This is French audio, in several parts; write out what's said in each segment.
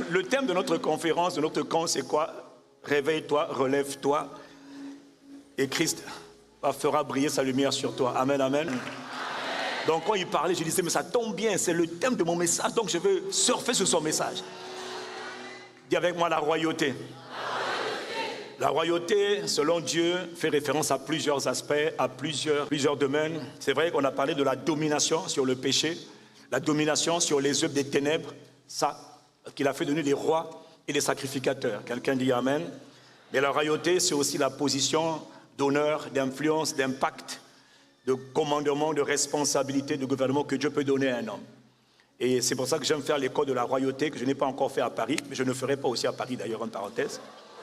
le thème de notre conférence, de notre camp, c'est quoi? Réveille-toi, relève-toi, et Christ fera briller sa lumière sur toi. Amen, amen. Donc quand il parlait, je disais, mais ça tombe bien, c'est le thème de mon message, donc je veux surfer sur son message. Dis avec moi la royauté. La royauté, selon Dieu, fait référence à plusieurs aspects, à plusieurs domaines. C'est vrai qu'on a parlé de la domination sur le péché, la domination sur les œuvres des ténèbres, ça, qu'il a fait de nous des rois et des sacrificateurs. Quelqu'un dit Amen. Mais la royauté, c'est aussi la position d'honneur, d'influence, d'impact, de commandement, de responsabilité, de gouvernement que Dieu peut donner à un homme. Et c'est pour ça que j'aime faire l'école de la royauté, que je n'ai pas encore fait à Paris, mais je ne ferai pas aussi à Paris d'ailleurs, en parenthèse.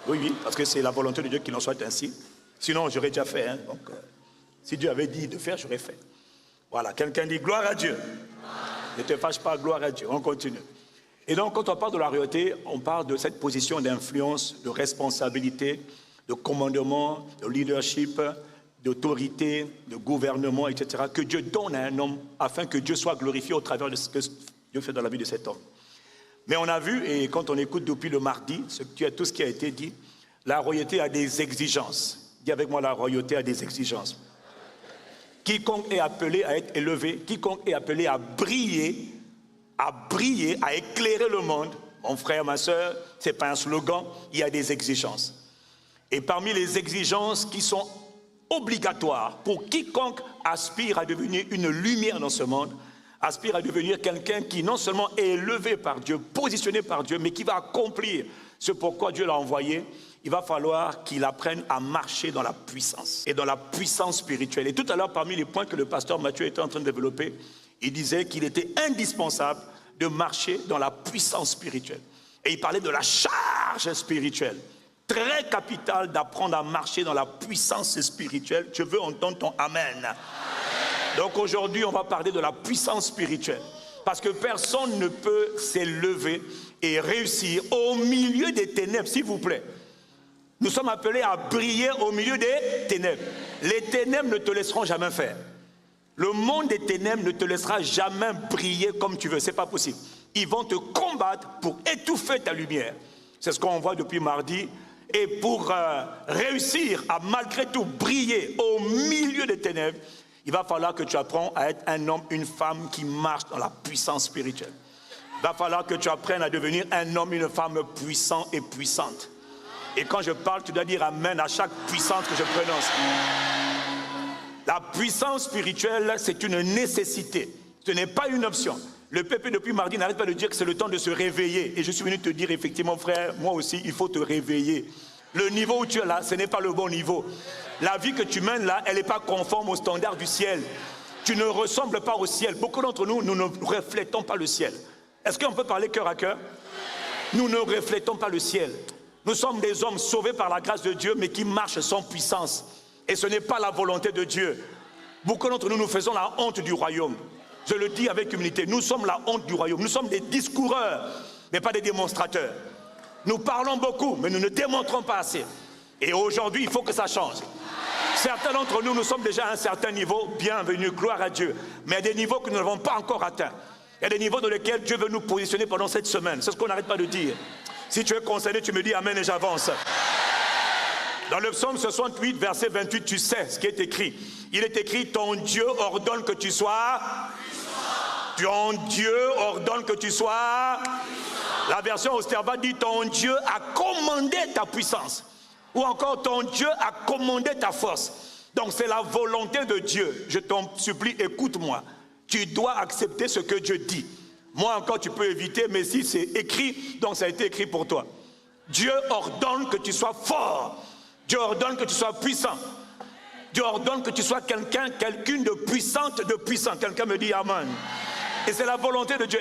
Oui, parce que c'est la volonté de Dieu qu'il en soit ainsi. Sinon, j'aurais déjà fait. Hein. Donc, si Dieu avait dit de faire, j'aurais fait. Voilà, quelqu'un dit gloire à Dieu. Ne te fâche pas, gloire à Dieu. On continue. Et donc, quand on parle de la royauté, on parle de cette position d'influence, de responsabilité, de commandement, de leadership, d'autorité, de gouvernement, etc., que Dieu donne à un homme afin que Dieu soit glorifié au travers de ce que Dieu fait dans la vie de cet homme. Mais on a vu, et quand on écoute depuis le mardi, tout ce qui a été dit, la royauté a des exigences. Dis avec moi, la royauté a des exigences. Quiconque est appelé à être élevé, quiconque est appelé à briller, à éclairer le monde, mon frère, ma soeur, ce n'est pas un slogan, il y a des exigences. Et parmi les exigences qui sont obligatoires pour quiconque aspire à devenir une lumière dans ce monde, aspire à devenir quelqu'un qui non seulement est élevé par Dieu, positionné par Dieu, mais qui va accomplir ce pourquoi Dieu l'a envoyé, il va falloir qu'il apprenne à marcher dans la puissance et dans la puissance spirituelle. Et tout à l'heure, parmi les points que le pasteur Mathieu était en train de développer, il disait qu'il était indispensable de marcher dans la puissance spirituelle. Et il parlait de la charge spirituelle. Très capital d'apprendre à marcher dans la puissance spirituelle. Je veux entendre ton Amen. Donc aujourd'hui, on va parler de la puissance spirituelle. Parce que personne ne peut s'élever et réussir au milieu des ténèbres, s'il vous plaît. Nous sommes appelés à briller au milieu des ténèbres. Les ténèbres ne te laisseront jamais faire. Le monde des ténèbres ne te laissera jamais briller comme tu veux. Ce n'est pas possible. Ils vont te combattre pour étouffer ta lumière. C'est ce qu'on voit depuis mardi. Et pour réussir à malgré tout briller au milieu des ténèbres, il va falloir que tu apprennes à être un homme, une femme qui marche dans la puissance spirituelle. Il va falloir que tu apprennes à devenir un homme, une femme puissant et puissante. Et quand je parle, tu dois dire Amen à chaque puissance que je prononce. La puissance spirituelle, c'est une nécessité. Ce n'est pas une option. Le peuple depuis mardi n'arrête pas de dire que c'est le temps de se réveiller. Et je suis venu te dire effectivement, frère, moi aussi, il faut te réveiller. Le niveau où tu es là, ce n'est pas le bon niveau. La vie que tu mènes là, elle n'est pas conforme aux standards du ciel. Tu ne ressembles pas au ciel. Beaucoup d'entre nous, nous ne reflétons pas le ciel. Est-ce qu'on peut parler cœur à cœur? Nous ne reflétons pas le ciel. Nous sommes des hommes sauvés par la grâce de Dieu, mais qui marchent sans puissance. Et ce n'est pas la volonté de Dieu. Beaucoup d'entre nous, nous faisons la honte du royaume. Je le dis avec humilité, nous sommes la honte du royaume. Nous sommes des discoureurs, mais pas des démonstrateurs. Nous parlons beaucoup, mais nous ne démontrons pas assez. Et aujourd'hui, il faut que ça change. Certains d'entre nous, nous sommes déjà à un certain niveau, bienvenue, gloire à Dieu. Mais il y a des niveaux que nous n'avons pas encore atteints. Il y a des niveaux dans lesquels Dieu veut nous positionner pendant cette semaine. C'est ce qu'on n'arrête pas de dire. Si tu es concerné, tu me dis Amen et j'avance. Dans le psaume 68, verset 28, tu sais ce qui est écrit. Il est écrit, ton Dieu ordonne que tu sois puissant. Ton Dieu ordonne que tu sois puissant. La version Osterva dit, ton Dieu a commandé ta puissance. Ou encore, ton Dieu a commandé ta force. Donc c'est la volonté de Dieu. Je t'en supplie, écoute-moi. Tu dois accepter ce que Dieu dit. Moi encore, tu peux éviter, mais si c'est écrit, donc ça a été écrit pour toi. Dieu ordonne que tu sois fort. Dieu ordonne que tu sois puissant. Dieu ordonne que tu sois quelqu'une de puissante, de puissant. Quelqu'un me dit Amen. Et c'est la volonté de Dieu.